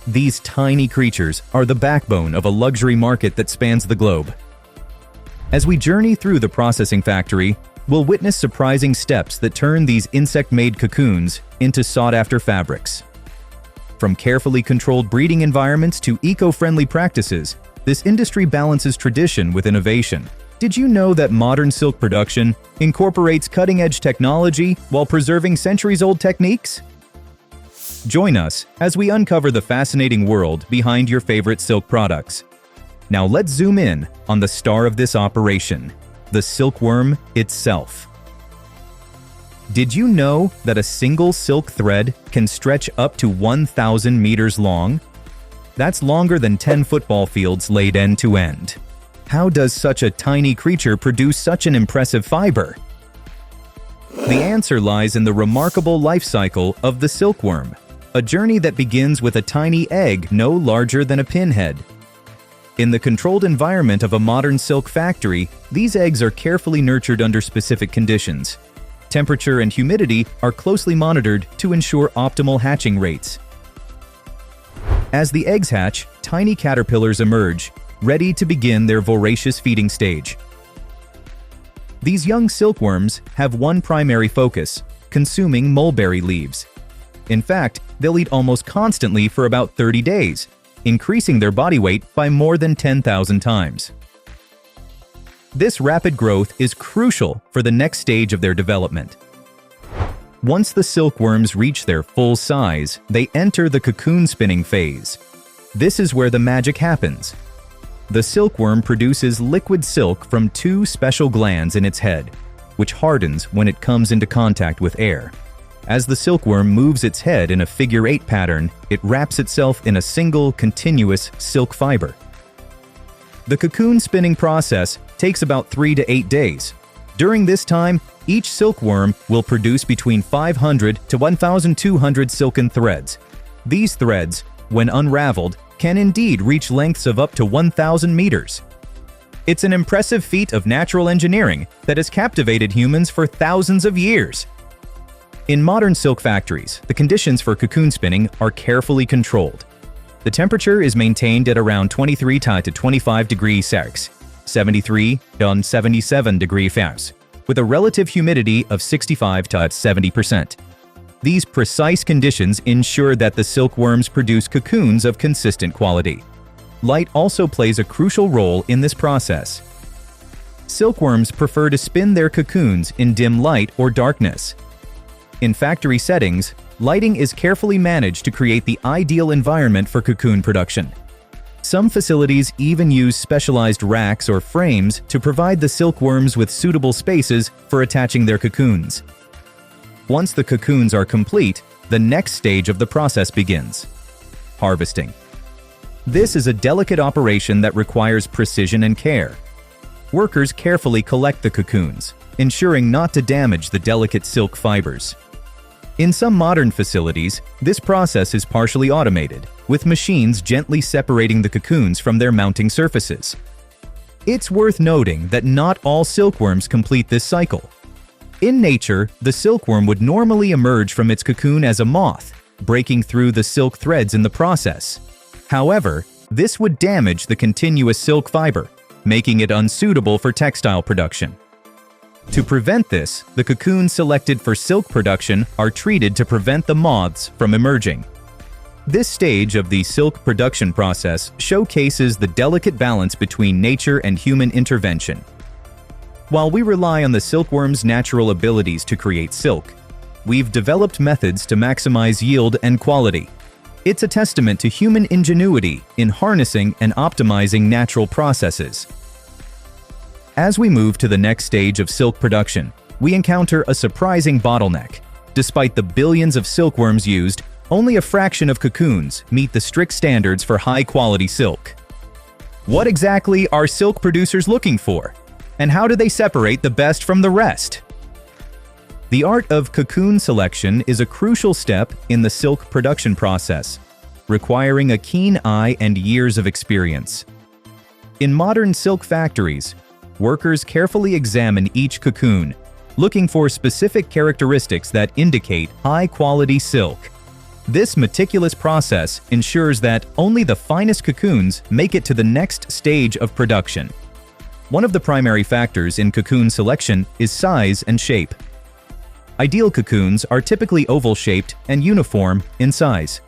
These tiny creatures are the backbone of a luxury market that spans the globe. As we journey through the processing factory, we'll witness surprising steps that turn these insect-made cocoons into sought-after fabrics. From carefully controlled breeding environments to eco-friendly practices, this industry balances tradition with innovation. Did you know that modern silk production incorporates cutting-edge technology while preserving centuries-old techniques? Join us as we uncover the fascinating world behind your favorite silk products. Now let's zoom in on the star of this operation, the silkworm itself. Did you know that a single silk thread can stretch up to 1,000 meters long? That's longer than 10 football fields laid end to end. How does such a tiny creature produce such an impressive fiber? The answer lies in the remarkable life cycle of the silkworm, a journey that begins with a tiny egg no larger than a pinhead. In the controlled environment of a modern silk factory, these eggs are carefully nurtured under specific conditions. Temperature and humidity are closely monitored to ensure optimal hatching rates. As the eggs hatch, tiny caterpillars emerge, ready to begin their voracious feeding stage. These young silkworms have one primary focus: consuming mulberry leaves. In fact, they'll eat almost constantly for about 30 days, increasing their body weight by more than 10,000 times. This rapid growth is crucial for the next stage of their development. Once the silkworms reach their full size, they enter the cocoon spinning phase. This is where the magic happens. The silkworm produces liquid silk from two special glands in its head, which hardens when it comes into contact with air. As the silkworm moves its head in a figure-8 pattern, it wraps itself in a single, continuous silk fiber. The cocoon spinning process takes about 3 to 8 days. During this time, each silkworm will produce between 500 to 1,200 silken threads. These threads, when unraveled, can indeed reach lengths of up to 1,000 meters. It's an impressive feat of natural engineering that has captivated humans for thousands of years. In modern silk factories, the conditions for cocoon spinning are carefully controlled. The temperature is maintained at around 23 to 25 degrees Celsius, 73 to 77 degrees Fahrenheit, with a relative humidity of 65 to 70%. These precise conditions ensure that the silkworms produce cocoons of consistent quality. Light also plays a crucial role in this process. Silkworms prefer to spin their cocoons in dim light or darkness. In factory settings, lighting is carefully managed to create the ideal environment for cocoon production. Some facilities even use specialized racks or frames to provide the silkworms with suitable spaces for attaching their cocoons. Once the cocoons are complete, the next stage of the process begins: harvesting. This is a delicate operation that requires precision and care. Workers carefully collect the cocoons, ensuring not to damage the delicate silk fibers. In some modern facilities, this process is partially automated, with machines gently separating the cocoons from their mounting surfaces. It's worth noting that not all silkworms complete this cycle. In nature, the silkworm would normally emerge from its cocoon as a moth, breaking through the silk threads in the process. However, this would damage the continuous silk fiber, making it unsuitable for textile production. To prevent this, the cocoons selected for silk production are treated to prevent the moths from emerging. This stage of the silk production process showcases the delicate balance between nature and human intervention. While we rely on the silkworm's natural abilities to create silk, we've developed methods to maximize yield and quality. It's a testament to human ingenuity in harnessing and optimizing natural processes. As we move to the next stage of silk production, we encounter a surprising bottleneck. Despite the billions of silkworms used, only a fraction of cocoons meet the strict standards for high-quality silk. What exactly are silk producers looking for? And how do they separate the best from the rest? The art of cocoon selection is a crucial step in the silk production process, requiring a keen eye and years of experience. In modern silk factories, workers carefully examine each cocoon, looking for specific characteristics that indicate high-quality silk. This meticulous process ensures that only the finest cocoons make it to the next stage of production. One of the primary factors in cocoon selection is size and shape. Ideal cocoons are typically oval-shaped and uniform in size.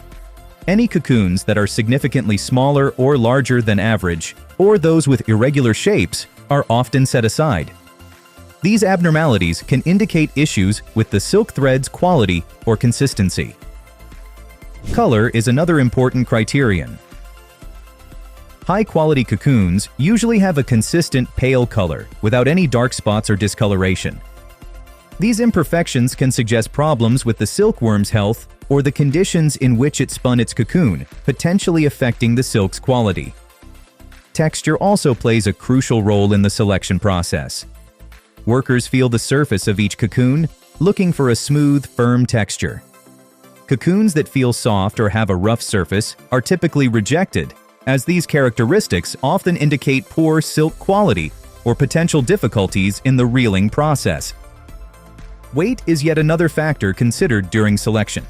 Any cocoons that are significantly smaller or larger than average, or those with irregular shapes, are often set aside. These abnormalities can indicate issues with the silk thread's quality or consistency. Color is another important criterion. High-quality cocoons usually have a consistent pale color without any dark spots or discoloration. These imperfections can suggest problems with the silkworm's health or the conditions in which it spun its cocoon, potentially affecting the silk's quality. Texture also plays a crucial role in the selection process. Workers feel the surface of each cocoon, looking for a smooth, firm texture. Cocoons that feel soft or have a rough surface are typically rejected, as these characteristics often indicate poor silk quality or potential difficulties in the reeling process. Weight is yet another factor considered during selection.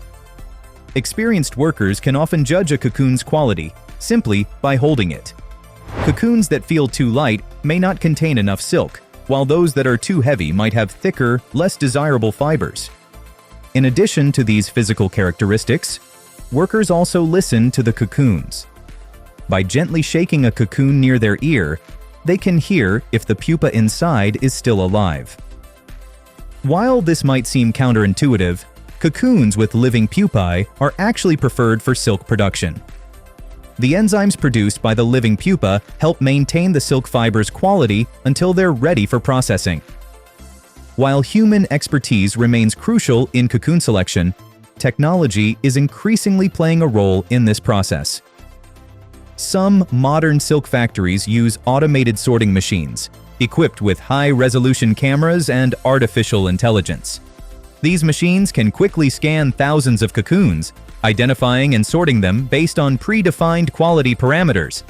Experienced workers can often judge a cocoon's quality simply by holding it. Cocoons that feel too light may not contain enough silk, while those that are too heavy might have thicker, less desirable fibers. In addition to these physical characteristics, workers also listen to the cocoons. By gently shaking a cocoon near their ear, they can hear if the pupa inside is still alive. While this might seem counterintuitive, cocoons with living pupae are actually preferred for silk production. The enzymes produced by the living pupa help maintain the silk fiber's quality until they're ready for processing. While human expertise remains crucial in cocoon selection, technology is increasingly playing a role in this process. Some modern silk factories use automated sorting machines, equipped with high-resolution cameras and artificial intelligence. These machines can quickly scan thousands of cocoons, identifying and sorting them based on predefined quality parameters.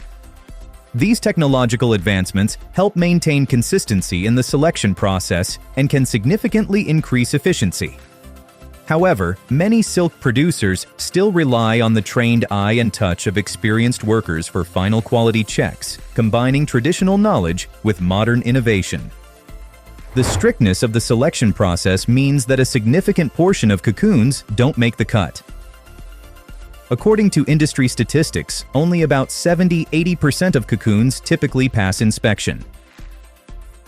These technological advancements help maintain consistency in the selection process and can significantly increase efficiency. However, many silk producers still rely on the trained eye and touch of experienced workers for final quality checks, combining traditional knowledge with modern innovation. The strictness of the selection process means that a significant portion of cocoons don't make the cut. According to industry statistics, only about 70–80% of cocoons typically pass inspection.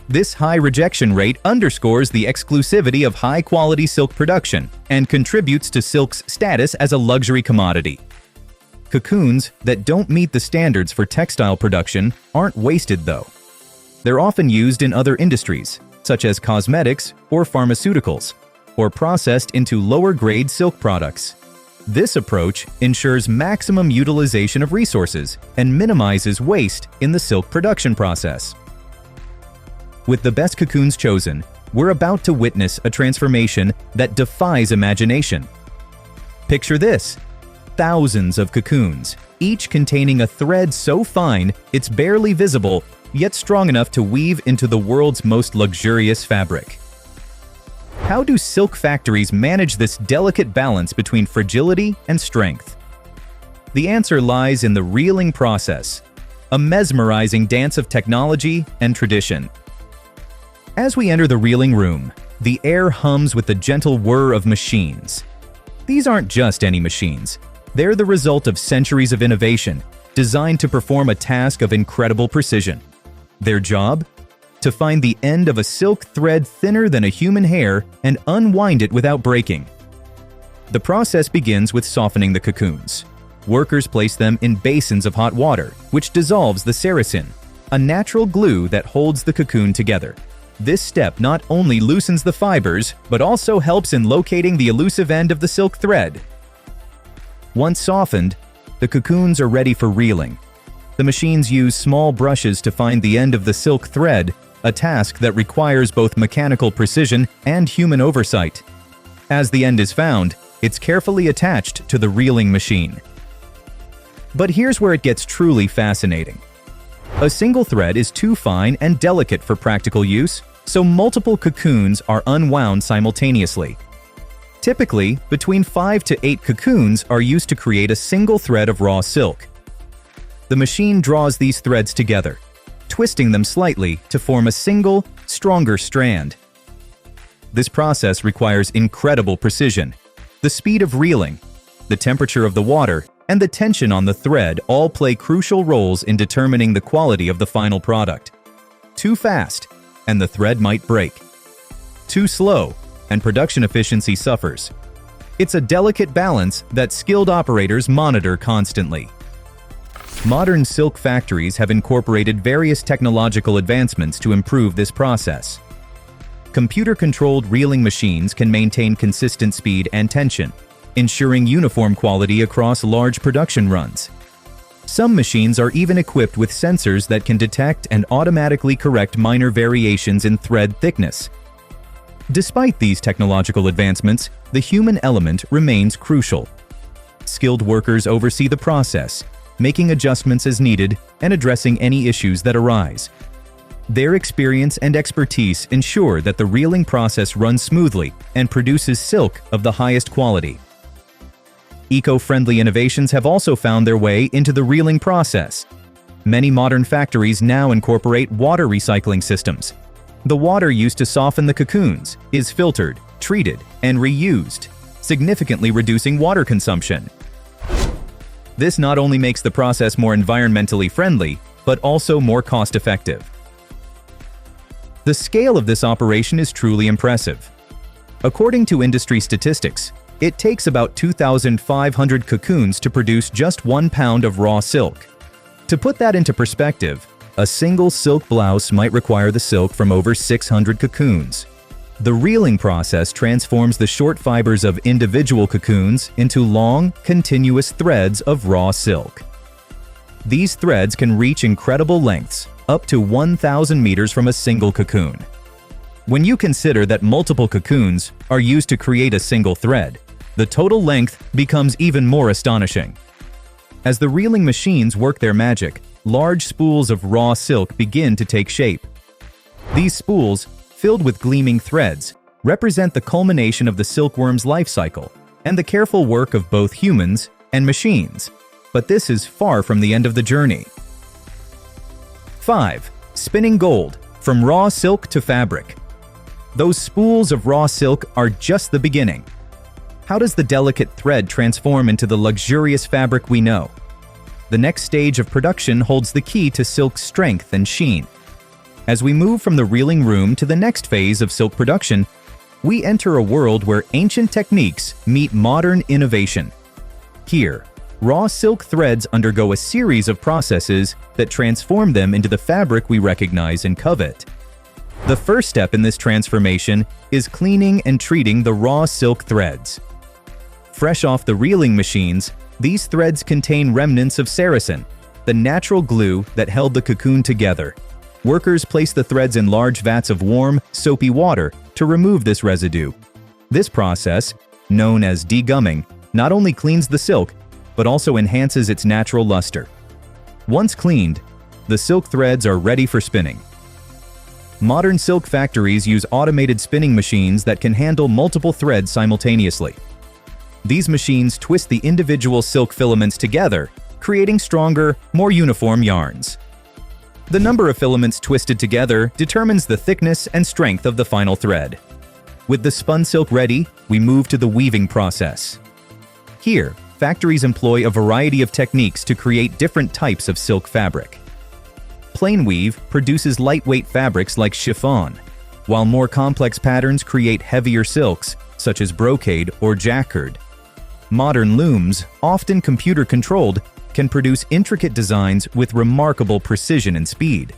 This high rejection rate underscores the exclusivity of high-quality silk production and contributes to silk's status as a luxury commodity. Cocoons that don't meet the standards for textile production aren't wasted, though. They're often used in other industries, such as cosmetics or pharmaceuticals, or processed into lower-grade silk products. This approach ensures maximum utilization of resources and minimizes waste in the silk production process. With the best cocoons chosen, we're about to witness a transformation that defies imagination. Picture this: thousands of cocoons, each containing a thread so fine it's barely visible, yet strong enough to weave into the world's most luxurious fabric. How do silk factories manage this delicate balance between fragility and strength? The answer lies in the reeling process, a mesmerizing dance of technology and tradition. As we enter the reeling room, the air hums with the gentle whir of machines. These aren't just any machines. They're the result of centuries of innovation, designed to perform a task of incredible precision. Their job? To find the end of a silk thread thinner than a human hair and unwind it without breaking. The process begins with softening the cocoons. Workers place them in basins of hot water, which dissolves the sericin, a natural glue that holds the cocoon together. This step not only loosens the fibers, but also helps in locating the elusive end of the silk thread. Once softened, the cocoons are ready for reeling. The machines use small brushes to find the end of the silk thread, a task that requires both mechanical precision and human oversight. As the end is found, it's carefully attached to the reeling machine. But here's where it gets truly fascinating. A single thread is too fine and delicate for practical use, so multiple cocoons are unwound simultaneously. Typically, between 5 to 8 cocoons are used to create a single thread of raw silk. The machine draws these threads together, twisting them slightly to form a single, stronger strand. This process requires incredible precision. The speed of reeling, the temperature of the water, and the tension on the thread all play crucial roles in determining the quality of the final product. Too fast, and the thread might break. Too slow, and production efficiency suffers. It's a delicate balance that skilled operators monitor constantly. Modern silk factories have incorporated various technological advancements to improve this process. Computer-controlled reeling machines can maintain consistent speed and tension, ensuring uniform quality across large production runs. Some machines are even equipped with sensors that can detect and automatically correct minor variations in thread thickness. Despite these technological advancements, the human element remains crucial. Skilled workers oversee the process, making adjustments as needed and addressing any issues that arise. Their experience and expertise ensure that the reeling process runs smoothly and produces silk of the highest quality. Eco-friendly innovations have also found their way into the reeling process. Many modern factories now incorporate water recycling systems. The water used to soften the cocoons is filtered, treated, and reused, significantly reducing water consumption. This not only makes the process more environmentally friendly, but also more cost-effective. The scale of this operation is truly impressive. According to industry statistics, it takes about 2,500 cocoons to produce just 1 pound of raw silk. To put that into perspective, a single silk blouse might require the silk from over 600 cocoons. The reeling process transforms the short fibers of individual cocoons into long, continuous threads of raw silk. These threads can reach incredible lengths, up to 1,000 meters from a single cocoon. When you consider that multiple cocoons are used to create a single thread, the total length becomes even more astonishing. As the reeling machines work their magic, large spools of raw silk begin to take shape. These spools, filled with gleaming threads, represent the culmination of the silkworm's life cycle and the careful work of both humans and machines. But this is far from the end of the journey. 5. Spinning gold, from raw silk to fabric. Those spools of raw silk are just the beginning. How does the delicate thread transform into the luxurious fabric we know? The next stage of production holds the key to silk's strength and sheen. As we move from the reeling room to the next phase of silk production, we enter a world where ancient techniques meet modern innovation. Here, raw silk threads undergo a series of processes that transform them into the fabric we recognize and covet. The first step in this transformation is cleaning and treating the raw silk threads. Fresh off the reeling machines, these threads contain remnants of sericin, the natural glue that held the cocoon together. Workers place the threads in large vats of warm, soapy water to remove this residue. This process, known as degumming, not only cleans the silk, but also enhances its natural luster. Once cleaned, the silk threads are ready for spinning. Modern silk factories use automated spinning machines that can handle multiple threads simultaneously. These machines twist the individual silk filaments together, creating stronger, more uniform yarns. The number of filaments twisted together determines the thickness and strength of the final thread. With the spun silk ready, we move to the weaving process. Here, factories employ a variety of techniques to create different types of silk fabric. Plain weave produces lightweight fabrics like chiffon, while more complex patterns create heavier silks, such as brocade or jacquard. Modern looms, often computer-controlled, can produce intricate designs with remarkable precision and speed.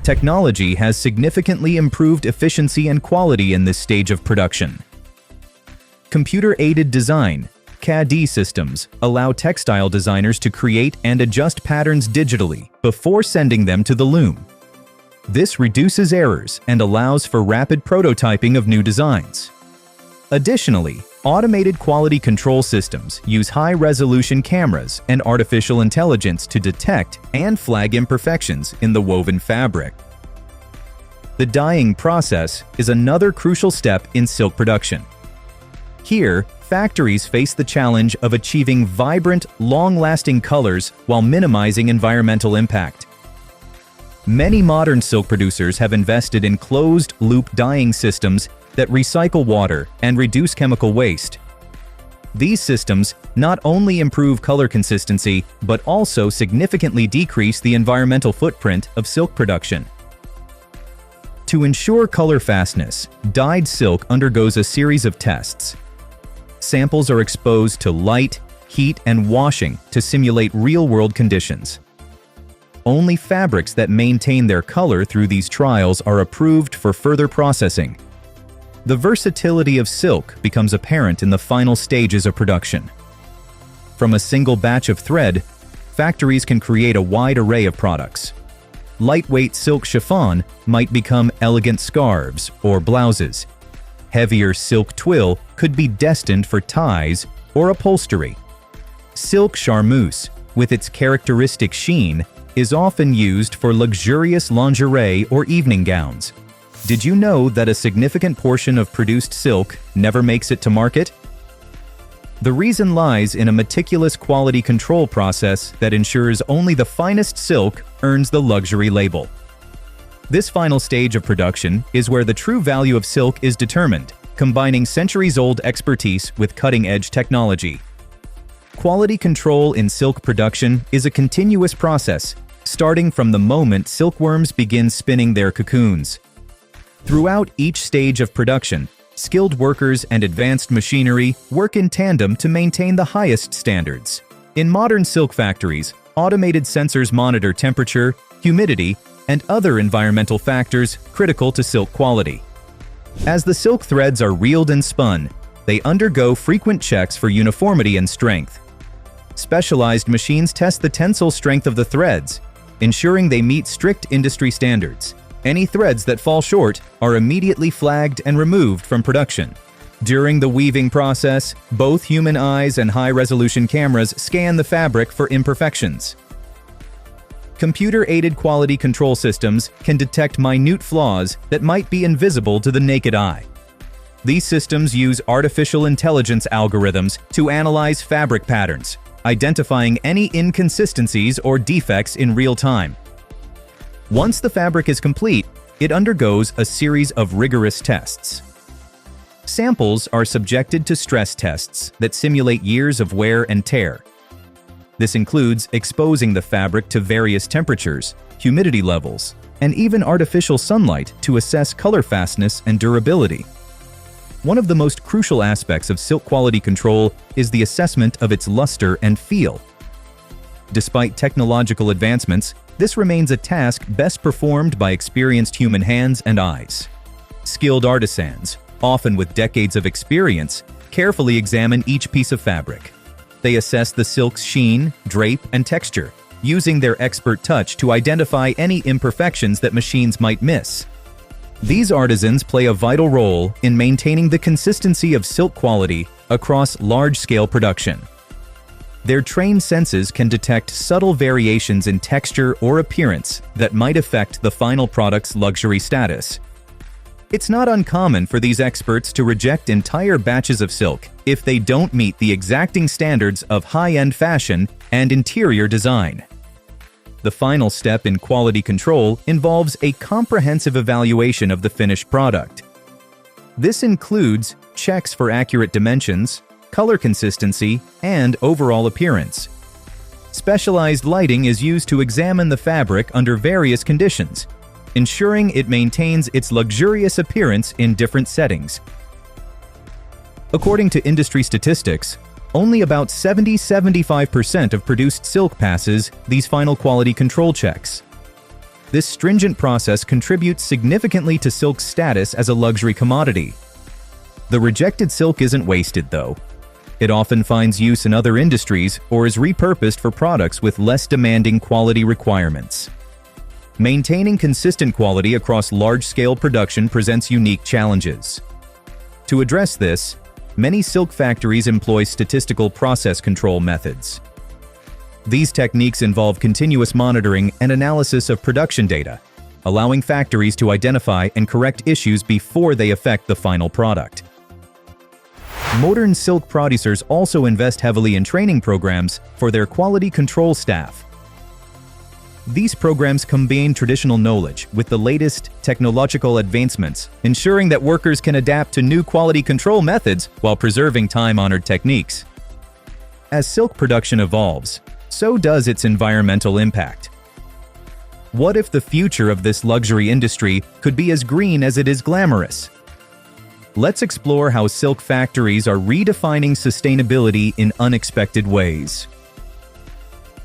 Technology has significantly improved efficiency and quality in this stage of production. Computer-aided design, CAD systems, allow textile designers to create and adjust patterns digitally before sending them to the loom. This reduces errors and allows for rapid prototyping of new designs. Additionally, automated quality control systems use high-resolution cameras and artificial intelligence to detect and flag imperfections in the woven fabric. The dyeing process is another crucial step in silk production. Here, factories face the challenge of achieving vibrant, long-lasting colors while minimizing environmental impact. Many modern silk producers have invested in closed-loop dyeing systems that recycle water and reduce chemical waste. These systems not only improve color consistency, but also significantly decrease the environmental footprint of silk production. To ensure color fastness, dyed silk undergoes a series of tests. Samples are exposed to light, heat, and washing to simulate real-world conditions. Only fabrics that maintain their color through these trials are approved for further processing. The versatility of silk becomes apparent in the final stages of production. From a single batch of thread, factories can create a wide array of products. Lightweight silk chiffon might become elegant scarves or blouses. Heavier silk twill could be destined for ties or upholstery. Silk charmeuse, with its characteristic sheen, is often used for luxurious lingerie or evening gowns. Did you know that a significant portion of produced silk never makes it to market? The reason lies in a meticulous quality control process that ensures only the finest silk earns the luxury label. This final stage of production is where the true value of silk is determined, combining centuries-old expertise with cutting-edge technology. Quality control in silk production is a continuous process, starting from the moment silkworms begin spinning their cocoons. Throughout each stage of production, skilled workers and advanced machinery work in tandem to maintain the highest standards. In modern silk factories, automated sensors monitor temperature, humidity, and other environmental factors critical to silk quality. As the silk threads are reeled and spun, they undergo frequent checks for uniformity and strength. Specialized machines test the tensile strength of the threads, ensuring they meet strict industry standards. Any threads that fall short are immediately flagged and removed from production. During the weaving process, both human eyes and high-resolution cameras scan the fabric for imperfections. Computer-aided quality control systems can detect minute flaws that might be invisible to the naked eye. These systems use artificial intelligence algorithms to analyze fabric patterns, identifying any inconsistencies or defects in real time. Once the fabric is complete, it undergoes a series of rigorous tests. Samples are subjected to stress tests that simulate years of wear and tear. This includes exposing the fabric to various temperatures, humidity levels, and even artificial sunlight to assess color fastness and durability. One of the most crucial aspects of silk quality control is the assessment of its luster and feel. Despite technological advancements, this remains a task best performed by experienced human hands and eyes. Skilled artisans, often with decades of experience, carefully examine each piece of fabric. They assess the silk's sheen, drape, and texture, using their expert touch to identify any imperfections that machines might miss. These artisans play a vital role in maintaining the consistency of silk quality across large-scale production. Their trained senses can detect subtle variations in texture or appearance that might affect the final product's luxury status. It's not uncommon for these experts to reject entire batches of silk if they don't meet the exacting standards of high-end fashion and interior design. The final step in quality control involves a comprehensive evaluation of the finished product. This includes checks for accurate dimensions, color consistency, and overall appearance. Specialized lighting is used to examine the fabric under various conditions, ensuring it maintains its luxurious appearance in different settings. According to industry statistics, only about 70–75% of produced silk passes these final quality control checks. This stringent process contributes significantly to silk's status as a luxury commodity. The rejected silk isn't wasted, though. It often finds use in other industries or is repurposed for products with less demanding quality requirements. Maintaining consistent quality across large-scale production presents unique challenges. To address this, many silk factories employ statistical process control methods. These techniques involve continuous monitoring and analysis of production data, allowing factories to identify and correct issues before they affect the final product. Modern silk producers also invest heavily in training programs for their quality control staff. These programs combine traditional knowledge with the latest technological advancements, ensuring that workers can adapt to new quality control methods while preserving time-honored techniques. As silk production evolves, so does its environmental impact. What if the future of this luxury industry could be as green as it is glamorous? Let's explore how silk factories are redefining sustainability in unexpected ways.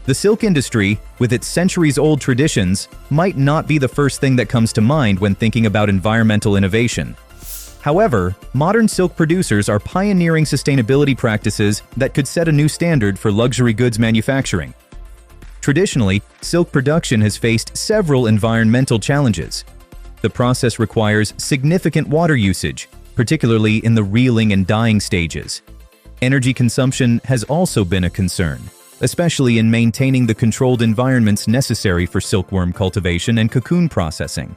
The silk industry, with its centuries-old traditions, might not be the first thing that comes to mind when thinking about environmental innovation. However, modern silk producers are pioneering sustainability practices that could set a new standard for luxury goods manufacturing. Traditionally, silk production has faced several environmental challenges. The process requires significant water usage, particularly in the reeling and dyeing stages. Energy consumption has also been a concern, especially in maintaining the controlled environments necessary for silkworm cultivation and cocoon processing.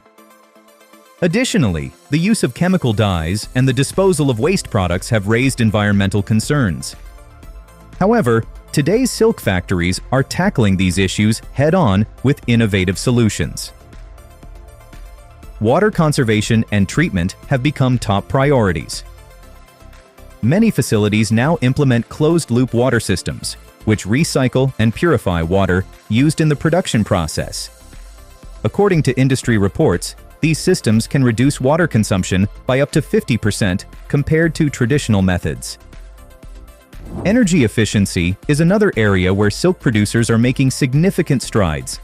Additionally, the use of chemical dyes and the disposal of waste products have raised environmental concerns. However, today's silk factories are tackling these issues head-on with innovative solutions. Water conservation and treatment have become top priorities. Many facilities now implement closed-loop water systems, which recycle and purify water used in the production process. According to industry reports, these systems can reduce water consumption by up to 50% compared to traditional methods. Energy efficiency is another area where silk producers are making significant strides.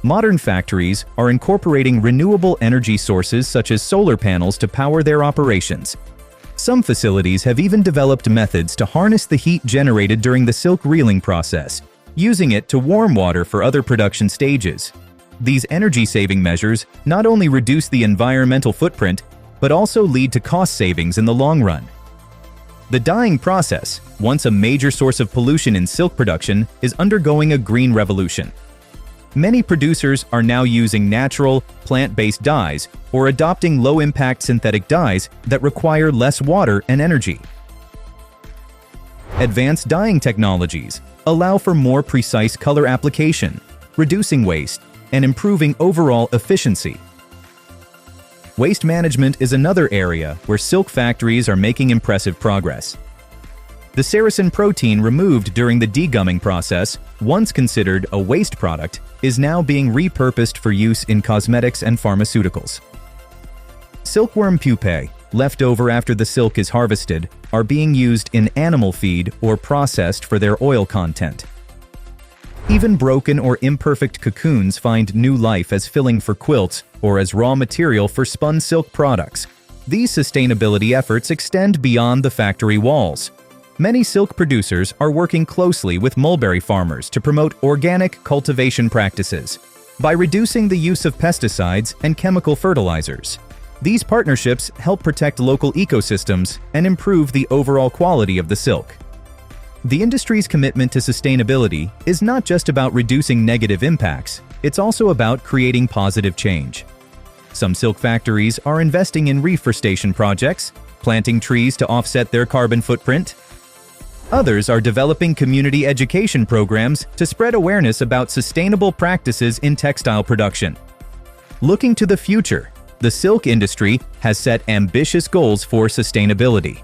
Modern factories are incorporating renewable energy sources such as solar panels to power their operations. Some facilities have even developed methods to harness the heat generated during the silk reeling process, using it to warm water for other production stages. These energy-saving measures not only reduce the environmental footprint, but also lead to cost savings in the long run. The dyeing process, once a major source of pollution in silk production, is undergoing a green revolution. Many producers are now using natural, plant-based dyes or adopting low-impact synthetic dyes that require less water and energy. Advanced dyeing technologies allow for more precise color application, reducing waste, and improving overall efficiency. Waste management is another area where silk factories are making impressive progress. The sericin protein removed during the degumming process, once considered a waste product, is now being repurposed for use in cosmetics and pharmaceuticals. Silkworm pupae, left over after the silk is harvested, are being used in animal feed or processed for their oil content. Even broken or imperfect cocoons find new life as filling for quilts or as raw material for spun silk products. These sustainability efforts extend beyond the factory walls. Many silk producers are working closely with mulberry farmers to promote organic cultivation practices by reducing the use of pesticides and chemical fertilizers. These partnerships help protect local ecosystems and improve the overall quality of the silk. The industry's commitment to sustainability is not just about reducing negative impacts, it's also about creating positive change. Some silk factories are investing in reforestation projects, planting trees to offset their carbon footprint. Others are developing community education programs to spread awareness about sustainable practices in textile production. Looking to the future, the silk industry has set ambitious goals for sustainability.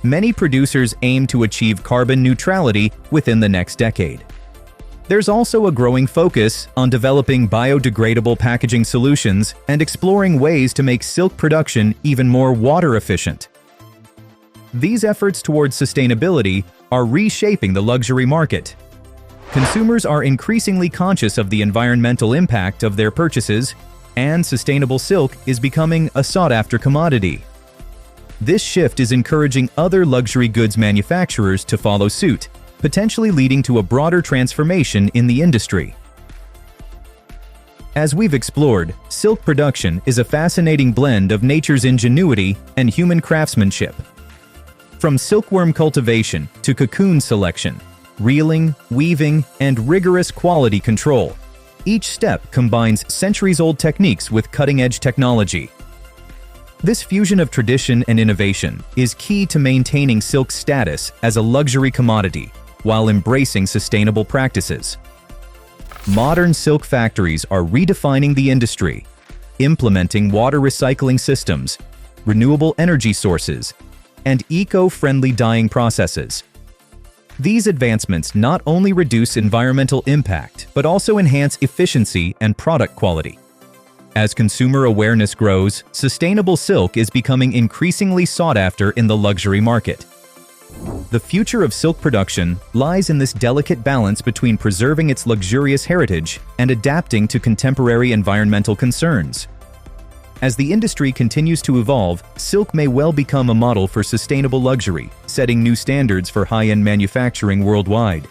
Many producers aim to achieve carbon neutrality within the next decade. There's also a growing focus on developing biodegradable packaging solutions and exploring ways to make silk production even more water efficient. These efforts towards sustainability are reshaping the luxury market. Consumers are increasingly conscious of the environmental impact of their purchases, and sustainable silk is becoming a sought-after commodity. This shift is encouraging other luxury goods manufacturers to follow suit, potentially leading to a broader transformation in the industry. As we've explored, silk production is a fascinating blend of nature's ingenuity and human craftsmanship. From silkworm cultivation to cocoon selection, reeling, weaving, and rigorous quality control, each step combines centuries-old techniques with cutting-edge technology. This fusion of tradition and innovation is key to maintaining silk's status as a luxury commodity while embracing sustainable practices. Modern silk factories are redefining the industry, implementing water recycling systems, renewable energy sources, and eco-friendly dyeing processes. These advancements not only reduce environmental impact, but also enhance efficiency and product quality. As consumer awareness grows, sustainable silk is becoming increasingly sought after in the luxury market. The future of silk production lies in this delicate balance between preserving its luxurious heritage and adapting to contemporary environmental concerns. As the industry continues to evolve, silk may well become a model for sustainable luxury, setting new standards for high-end manufacturing worldwide.